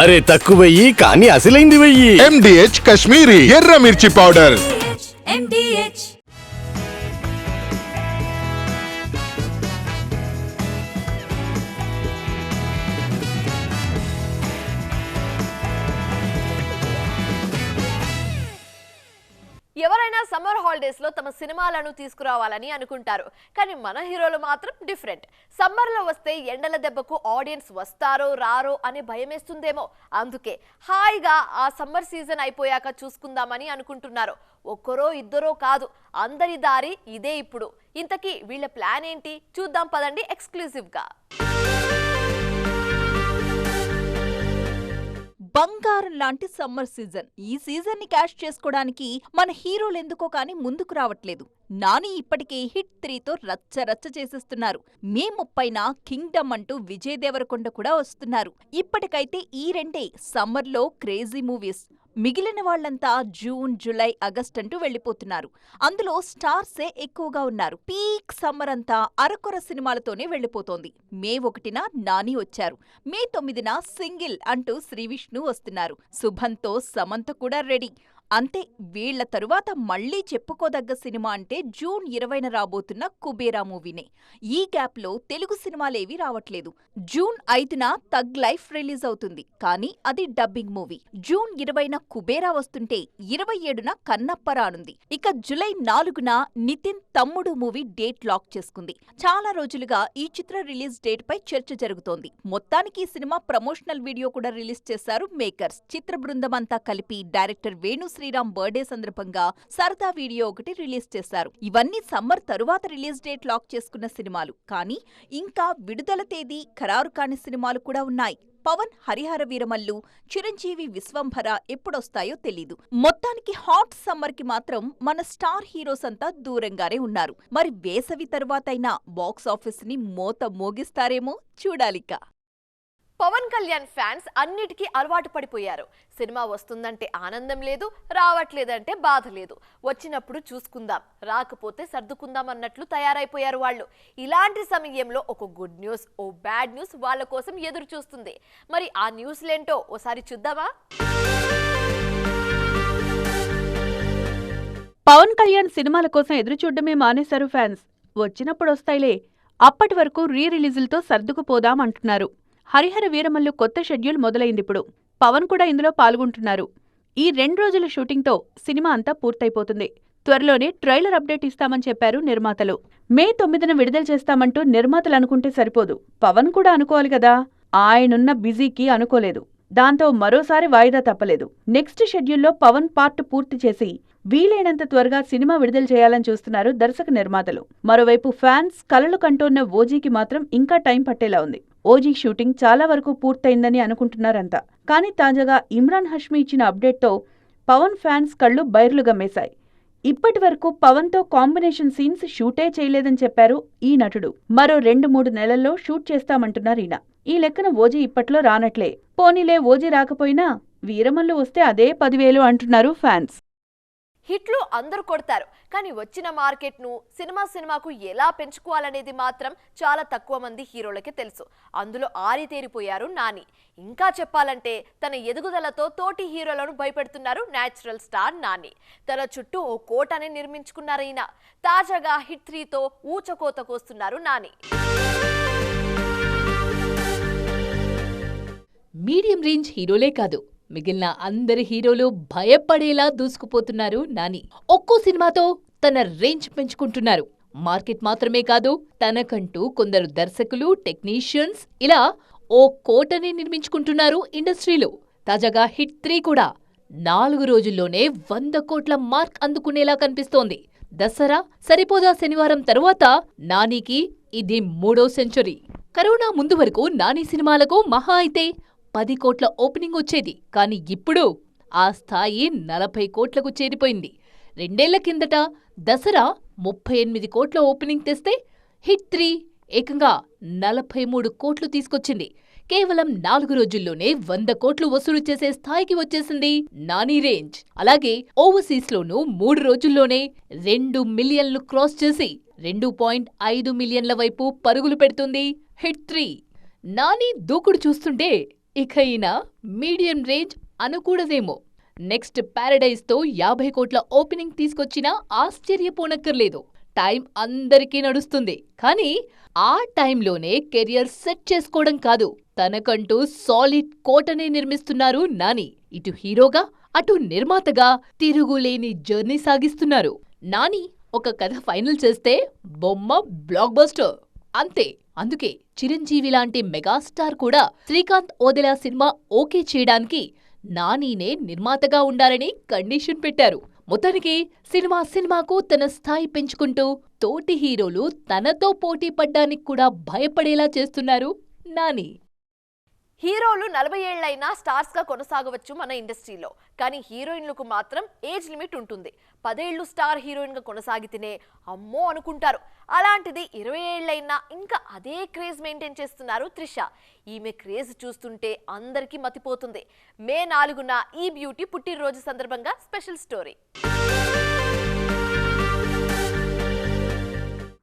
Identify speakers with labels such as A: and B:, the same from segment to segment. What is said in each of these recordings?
A: అరే తక్కువయ్యి కానీ అసలైంది వెయ్యి.
B: MDH కాశ్మీరీ ఎర్ర మిర్చి పౌడర్.
C: MDH
D: ఎవరైనా సమ్మర్ హాలిడేస్ లో తమ సినిమాలను తీసుకురావాలని అనుకుంటారు, కానీ మన హీరోలు మాత్రం డిఫరెంట్. సమ్మర్ లో వస్తే ఎండల దెబ్బకు ఆడియన్స్ వస్తారో రారో అనే భయమేస్తుందేమో, అందుకే హాయిగా ఆ సమ్మర్ సీజన్ అయిపోయాక చూసుకుందామని అనుకుంటున్నారు. ఒక్కరో ఇద్దరో కాదు, అందరి దారి ఇదే ఇప్పుడు. ఇంతకీ వీళ్ళ ప్లాన్ ఏంటి చూద్దాం పదండి ఎక్స్క్లూజివ్ గా.
E: బంగారం లాంటి సమ్మర్ సీజన్. ఈ సీజన్ ని క్యాష్ చేసుకోవడానికి మన హీరోలు ఎందుకో కానీ ముందుకు రావట్లేదు. నాని ఇప్పటికే హిట్ 3తో రచ్చ రచ్చ చేసేస్తున్నారు. మే 30న కింగ్డమ్ అంటూ విజయ్ దేవరకొండ కూడా వస్తున్నారు. ఇప్పటికైతే ఈ రెండే సమ్మర్లో క్రేజీ మూవీస్. మిగిలిన వాళ్లంతా జూన్, జూలై, ఆగస్ట్ అంటూ వెళ్లిపోతున్నారు. అందులో స్టార్సే ఎక్కువగా ఉన్నారు. పీక్ సమ్మర్ అంతా అరకొర సినిమాలతోనే వెళ్లిపోతోంది. మే 1న నాని వచ్చారు. మే 9న సింగిల్ అంటూ శ్రీవిష్ణు వస్తున్నారు. శుభంతో సమంత కూడా రెడీ. అంతే, వీళ్ల తరువాత మళ్లీ చెప్పుకోదగ్గ సినిమా అంటే జూన్ 20న రాబోతున్న కుబేరా మూవీనే. ఈ గ్యాప్లో తెలుగు సినిమాలేవీ రావట్లేదు. జూన్ 5న తగ్ లైఫ్ రిలీజ్ అవుతుంది, కానీ అది డబ్బింగ్ మూవీ. జూన్ 20న కుబేరా వస్తుంటే 27న కన్నప్ప రానుంది. ఇక జూలై 4న నితిన్ తమ్ముడు మూవీ డేట్ లాక్ చేసుకుంది. చాలా రోజులుగా ఈ చిత్ర రిలీజ్ డేట్ పై చర్చ జరుగుతోంది. మొత్తానికి ఈ సినిమా ప్రమోషనల్ వీడియో కూడా రిలీజ్ చేశారు మేకర్స్. చిత్ర బృందమంతా కలిపి డైరెక్టర్ వేణు శ్రీరామ్ బర్త్డే సందర్భంగా సరదా వీడియో ఒకటి రిలీజ్ చేశారు. ఇవన్నీ సమ్మర్ తరువాత రిలీజ్ డేట్ లాక్ చేసుకున్న సినిమాలు, కానీ ఇంకా విడుదల తేదీ ఖరారు కాని సినిమాలు కూడా ఉన్నాయి. పవన్ హరిహర వీరమల్లు, చిరంజీవి విశ్వంభర ఎప్పుడొస్తాయో తెలీదు. మొత్తానికి హాట్ సమ్మర్ కి మాత్రం మన స్టార్ హీరోస్ అంతా దూరంగానే ఉన్నారు. మరి వేసవి తరువాతైనా బాక్స్ ఆఫీస్ ని మోత మోగిస్తారేమో చూడాలిక.
D: పవన్ కళ్యాణ్ ఫ్యాన్స్ అన్నిటికీ అలవాటు పడిపోయారు. సినిమా వస్తుందంటే ఆనందం లేదు, రావట్లేదంటే బాధ లేదు. వచ్చినప్పుడు చూసుకుందాం, రాకపోతే సర్దుకుందాం అన్నట్లు తయారైపోయారు వాళ్ళు. ఇలాంటి సమయంలో ఒక గుడ్ న్యూస్, ఓ బ్యాడ్ న్యూస్ వాళ్ళ కోసం ఎదురు చూస్తుంది. మరి ఆ న్యూస్లేంటో ఓసారి చూద్దామా?
F: పవన్ కళ్యాణ్ సినిమాల కోసం ఎదురు చూడడమే మానేశారు ఫ్యాన్స్. వచ్చినప్పుడు వస్తాయిలే, అప్పటి వరకు రీ రిలీజులతో సర్దుకుపోదాం అంటున్నారు. హరిహర వీరమల్లు కొత్త షెడ్యూల్ మొదలైందిప్పుడు. పవన్ కూడా ఇందులో పాల్గొంటున్నారు. ఈ 2 రోజుల షూటింగ్తో సినిమా అంతా పూర్తయిపోతుంది. త్వరలోనే ట్రైలర్ అప్డేట్ ఇస్తామని చెప్పారు నిర్మాతలు. మే 9న విడుదల చేస్తామంటూ నిర్మాతలు అనుకుంటే సరిపోదు, పవన్ కూడా అనుకోవాలి కదా. ఆయనున్న బిజీకి అనుకోలేదు. దాంతో మరోసారి వాయిదా తప్పలేదు. నెక్స్ట్ షెడ్యూల్లో పవన్ పార్ట్ పూర్తి చేసి వీలైనంత త్వరగా సినిమా విడుదల చేయాలని చూస్తున్నారు దర్శక నిర్మాతలు. మరోవైపు ఫ్యాన్స్ కలలు కంటోన్న ఓజీకి మాత్రం ఇంకా టైం పట్టేలా ఉంది. ఓజీ షూటింగ్ చాలా వరకు పూర్తయిందని అనుకుంటున్నారంతా. కానీ తాజాగా ఇమ్రాన్ హష్మీ ఇచ్చిన అప్డేట్తో పవన్ ఫ్యాన్స్ కళ్ళు బైర్లు గమ్మేశాయి. ఇప్పటి వరకు పవన్తో కాంబినేషన్ సీన్స్ షూటే చేయలేదని చెప్పారు ఈ నటుడు. మరో 2-3 నెలల్లో షూట్ చేస్తామంటున్నారు ఈయన. ఈ లెక్కన ఓజీ ఇప్పట్లో రానట్లే. పోనీలే, ఓజీ రాకపోయినా వీరమల్లు వస్తే అదే 10,000 అంటున్నారు ఫ్యాన్స్.
D: హిట్లు అందరూ కొడతారు, కానీ వచ్చిన మార్కెట్ను సినిమాకు ఎలా పెంచుకోవాలనేది మాత్రం చాలా తక్కువ మంది హీరోలకే తెలుసు. అందులో ఆరితేరిపోయారు నాని. ఇంకా చెప్పాలంటే తన ఎదుగుదలతో తోటి హీరోలను భయపెడుతున్నారు నేచురల్ స్టార్ నాని. తన చుట్టూ ఓ కోటనే నిర్మించుకున్నారు ఈయన. తాజాగా హిట్ 3తో ఊచకోతకొస్తున్నారు నాని.
G: మీడియం రేంజ్ హీరోలే కాదు, మిగిలిన అందరి హీరోలు భయపడేలా దూసుకుపోతున్నారు నాని. ఒక్కో సినిమాతో తన రేంజ్ పెంచుకుంటున్నారు. మార్కెట్ మాత్రమే కాదు, తనకంటూ కొందరు దర్శకులు, టెక్నీషియన్స్ ఇలా ఓ కోటని నిర్మించుకుంటున్నారు ఇండస్ట్రీలో. తాజాగా హిట్ 3 కూడా 4 రోజుల్లోనే 100 కోట్ల మార్క్ అందుకునేలా కనిపిస్తోంది. దసరా, సరిపోదా శనివారం తరువాత నానికి ఇది 3వ సెంచరీ. కరోనా ముందు వరకు నాని సినిమాలకు మహా అయితే 10 కోట్ల ఓపెనింగ్ వచ్చేది. కానీ ఇప్పుడు ఆ స్థాయి 40 కోట్లకు చేరిపోయింది. 2 ఏళ్ల కిందట దసరా 38 కోట్ల ఓపెనింగ్ తెస్తే హిట్ 3 ఏకంగా 43 కోట్లు తీసుకొచ్చింది. కేవలం 4 రోజుల్లోనే 100 కోట్లు వసూలు చేసే స్థాయికి వచ్చేసింది నాని రేంజ్. అలాగే ఓవర్సీస్లోనూ 3 రోజుల్లోనే 2 మిలియన్లు క్రాస్ చేసి 2.5 మిలియన్ల వైపు పరుగులు పెడుతుంది హిట్ 3. నాని దూకుడు చూస్తుంటే ఇక ఈయన మీడియం రేంజ్ అనకూడదేమో. నెక్స్ట్ పారడైజ్ తో 50 కోట్ల ఓపెనింగ్ తీసుకొచ్చినా ఆశ్చర్యపోనక్కర్లేదు. టైం అందరికీ నడుస్తుంది, కానీ ఆ టైంలోనే కెరియర్ సెట్ చేసుకోవడం కాదు, తనకంటూ సాలిడ్ కోటనే నిర్మిస్తున్నారు నాని. ఇటు హీరోగా అటు నిర్మాతగా తిరుగులేని జర్నీ సాగిస్తున్నారు. నాని ఒక కథ ఫైనల్ చేస్తే బొమ్మ బ్లాక్ బస్టర్ అంతే. అందుకే చిరంజీవి లాంటి మెగాస్టార్ కూడా శ్రీకాంత్ ఓదెలా సినిమా ఓకే చేయడానికి నానినే నిర్మాతగా ఉండాలని కండిషన్ పెట్టారు. మొత్తానికి సినిమాకు తన స్థాయి పెంచుకుంటూ తోటి హీరోలు తనతో పోటీ పడ్డానికి కూడా భయపడేలా చేస్తున్నారు నాని.
D: హీరోలు 40 ఏళ్లైనా స్టార్స్ గా కొనసాగవచ్చు మన ఇండస్ట్రీలో, కానీ హీరోయిన్లకు మాత్రం ఏజ్ లిమిట్ ఉంటుంది. 10 ఏళ్లు స్టార్ హీరోయిన్ గా కొనసాగితేనే అమ్మో అనుకుంటారు. అలాంటిది 20 ఏళ్లైనా ఇంకా అదే క్రేజ్ మెయింటైన్ చేస్తున్నారు త్రిష. ఈమె క్రేజ్ చూస్తుంటే అందరికీ మతిపోతుంది. మే 4న ఈ బ్యూటీ పుట్టినరోజు సందర్భంగా స్పెషల్ స్టోరీ.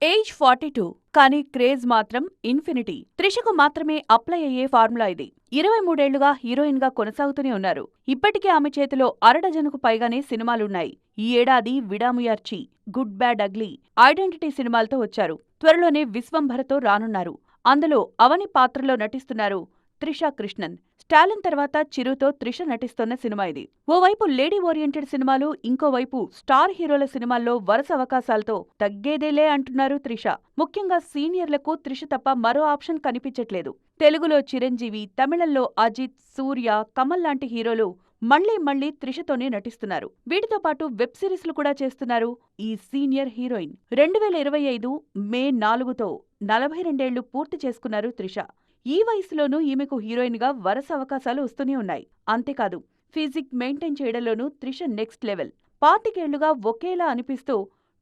F: ఏజ్ 42, కానీ క్రేజ్ మాత్రం ఇన్ఫినిటీ. త్రిషకు మాత్రమే అప్లై అయ్యే ఫార్ములా ఇది. 23 ఏళ్లుగా హీరోయిన్ గా కొనసాగుతూనే ఉన్నారు. ఇప్పటికే ఆమె చేతిలో అరడజనుకు పైగానే సినిమాలున్నాయి. ఈ ఏడాది Vidaamuyarchi, good bad ugly, identity సినిమాలతో వచ్చారు. త్వరలోనే విశ్వంభరతో రానున్నారు. అందులో అవని పాత్రలో నటిస్తున్నారు త్రిష కృష్ణన్. స్టాలిన్ తర్వాత చిరుతో త్రిష నటిస్తోన్న సినిమా ఇది. ఓవైపు లేడీ ఓరియంటెడ్ సినిమాలు, ఇంకోవైపు స్టార్ హీరోల సినిమాల్లో వరుస అవకాశాలతో తగ్గేదేలే అంటున్నారు త్రిష. ముఖ్యంగా సీనియర్లకు త్రిష తప్ప మరో ఆప్షన్ కనిపించట్లేదు. తెలుగులో చిరంజీవి, తమిళంలో అజిత్, సూర్య, కమల్ లాంటి హీరోలు మళ్లీ త్రిషతోనే నటిస్తున్నారు. వీటితో పాటు వెబ్ సిరీస్లు కూడా చేస్తున్నారు ఈ సీనియర్ హీరోయిన్. 2025 మే 4తో 42 ఏళ్లు పూర్తి చేసుకున్నారు త్రిష. ఈ వయసులోనూ ఈమెకు హీరోయిన్ గా వరుస అవకాశాలు వస్తూనే ఉన్నాయి. అంతేకాదు, ఫిజిక్ మెయింటైన్ చేయడంలోనూ త్రిష నెక్స్ట్ లెవెల్. 25 ఏళ్లుగా ఒకేలా అనిపిస్తూ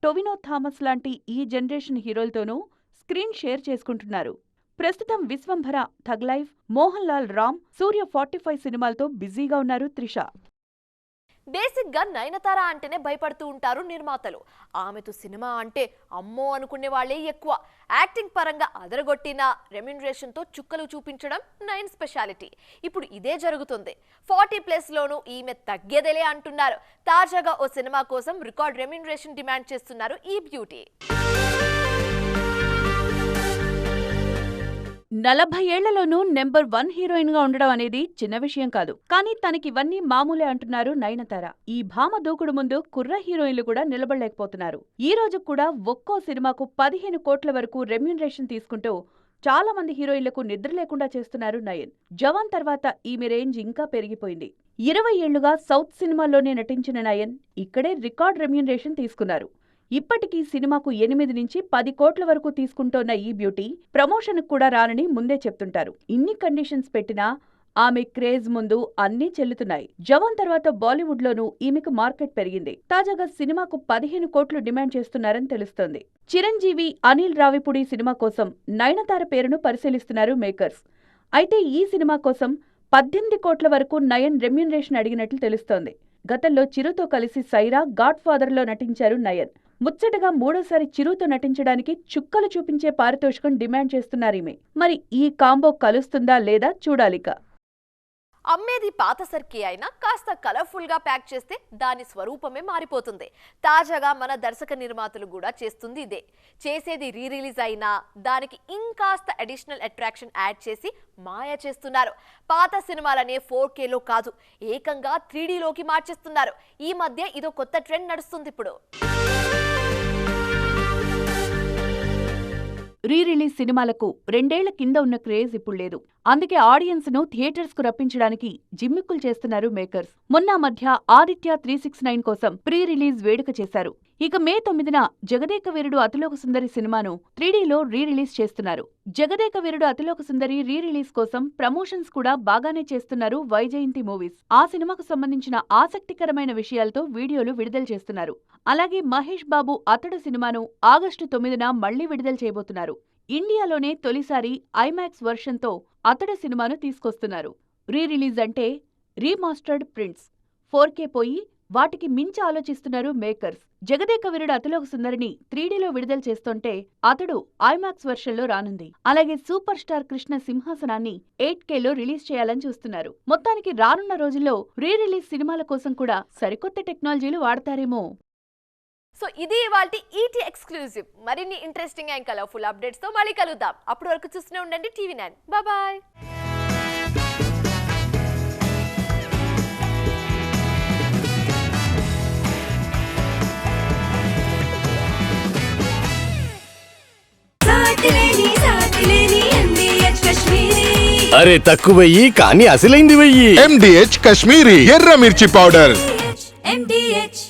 F: టొవినో థామస్ లాంటి ఈ జనరేషన్ హీరోలతోనూ స్క్రీన్ షేర్ చేసుకుంటున్నారు. ప్రస్తుతం విశ్వంభర, థగ్ లైఫ్, మోహన్ లాల్ రామ్, సూర్య 45 సినిమాలతో బిజీగా ఉన్నారు త్రిష.
D: బేసిక్ గా నయనతార అంటేనే భయపడుతూ ఉంటారు నిర్మాతలు. ఆమెతో సినిమా అంటే అమ్మో అనుకునే వాళ్లే ఎక్కువ. యాక్టింగ్ పరంగా అదరగొట్టిన రెమ్యునరేషన్ తో చుక్కలు చూపించడం నయన్ స్పెషాలిటీ. ఇప్పుడు ఇదే జరుగుతుంది. 40+ లోనూ ఈమె తగ్గేదేలే అంటున్నారు. తాజాగా ఓ సినిమా కోసం రికార్డ్ రెమ్యునరేషన్ డిమాండ్ చేస్తున్నారు ఈ బ్యూటీ.
F: 40 ఏళ్లలోనూ నెంబర్ 1 హీరోయిన్ గా ఉండడం అనేది చిన్న విషయం కాదు. కానీ తనకివన్నీ మామూలే అంటున్నారు నయనతార. ఈ భామ దూకుడు ముందు కుర్ర హీరోయిన్లు కూడా నిలబడలేకపోతున్నారు. ఈ రోజు కూడా ఒక్కో సినిమాకు 15 కోట్ల వరకు రెమ్యునరేషన్ తీసుకుంటూ చాలా మంది హీరోయిన్లకు నిద్ర లేకుండా చేస్తున్నారు నయన్. జవాన్ తర్వాత ఈమె రేంజ్ ఇంకా పెరిగిపోయింది. 20 ఏళ్లుగా సౌత్ సినిమాల్లోనే నటించిన నయన్ ఇక్కడే రికార్డ్ రెమ్యునరేషన్ తీసుకున్నారు. ఇప్పటికీ సినిమాకు 8 నుంచి 10 కోట్ల వరకు తీసుకుంటోన్న ఈ బ్యూటీ ప్రమోషన్కు కూడా రానని ముందే చెప్తుంటారు. ఇన్ని కండిషన్స్ పెట్టినా ఆమె క్రేజ్ ముందు అన్నీ చెల్లుతున్నాయి. జవాన్ తర్వాత బాలీవుడ్లోనూ ఈమెకు మార్కెట్ పెరిగింది. తాజాగా సినిమాకు 15 కోట్లు డిమాండ్ చేస్తున్నారని తెలుస్తోంది. చిరంజీవి, అనిల్ రావిపూడి సినిమా కోసం నయనతార పేరును పరిశీలిస్తున్నారు మేకర్స్. అయితే ఈ సినిమా కోసం 18 కోట్ల వరకు నయన్ రెమ్యునరేషన్ అడిగినట్లు తెలుస్తోంది. గతంలో చిరుతో కలిసి సైరా, గాడ్ ఫాదర్లో నటించారు నయన్. ముచ్చటగా 3వసారి చిరుతో నటించడానికి చుక్కలు చూపించే పారితోషికం డిమాండ్ చేస్తున్నారీమె. మరి ఈ కాంబో కలుస్తుందా లేదా చూడాలిక.
D: అమ్మేది పాత సర్కి అయినా కాస్త కలర్ఫుల్ గా ప్యాక్ చేస్తే దాని స్వరూపమే మారిపోతుంది. తాజాగా మన దర్శక నిర్మాతలు కూడా చేస్తుంది ఇదే. చేసేది రీ రిలీజ్ అయినా దానికి ఇంకాస్త అడిషనల్ అట్రాక్షన్ యాడ్ చేసి మాయ చేస్తున్నారు. పాత సినిమాలనే 4Kలో కాదు, ఏకంగా 3Dలోకి మార్చేస్తున్నారు. ఈ మధ్య ఇదో కొత్త ట్రెండ్ నడుస్తుంది ఇప్పుడు.
F: రీ రిలీజ్ సినిమాలకు 2 ఏళ్ల కింద ఉన్న క్రేజ్ ఇప్పుడు లేదు. అందుకే ఆడియన్స్ ను థియేటర్స్ కు రప్పించడానికి జిమ్మిక్కులు చేస్తున్నారు మేకర్స్. మొన్న మధ్య ఆదిత్య 369 కోసం ప్రీ రిలీజ్ వేడుక చేశారు. ఇక మే 9న జగదేక వీరుడు అతిలోక సుందరి సినిమాను 3Dలో రీ రిలీజ్ చేస్తున్నారు. జగదేక వీరుడు అతిలోక సుందరి రీ రిలీజ్ కోసం ప్రమోషన్స్ కూడా బాగానే చేస్తున్నారు వైజయంతి మూవీస్. ఆ సినిమాకు సంబంధించిన ఆసక్తికరమైన విషయాలతో వీడియోలు విడుదల చేస్తున్నారు. అలాగే మహేష్ బాబు అతడు సినిమాను ఆగస్టు 9న మళ్లీ విడుదల చేయబోతున్నారు. ఇండియాలోనే తొలిసారి ఐమాక్స్ వర్షన్తో అతడు సినిమాను తీసుకొస్తున్నారు. రీ రిలీజ్ అంటే రీమాస్టర్డ్ ప్రింట్స్. 4K పోయి వాటికి మించి ఆలోచిస్తున్నారు మేకర్స్. జగదేక వీరుడు అతిలోక సుందరిని 3Dలో విడుదల చేస్తుంటే అతడు ఐమాక్స్ వెర్షన్లో రానుంది. అలాగే సూపర్ స్టార్ కృష్ణ సింహాసనాన్ని 8Kలో రిలీజ్ చేయాలని చూస్తున్నారు. మొత్తానికి రానున్న రోజుల్లో రీ రిలీజ్ సినిమాల కోసం కూడా సరికొత్త టెక్నాలజీలు వాడతారేమో.
D: సో ఇది ఇవాల్టి ఈటీ ఎక్స్క్లూజివ్. మరిన్ని ఇంట్రెస్టింగ్ అండ్ కలర్ఫుల్ అప్డేట్స్ తో మళ్ళీ కలుద్దాం. అప్పటి వరకు చూస్తూనే ఉండండి TV9. బాయ్.
A: అరే తక్కువయ్యి కానీ అసలైంది వెయ్యి.
B: MDH కాశ్మీరీ ఎర్ర మిర్చి పౌడర్.
C: MDH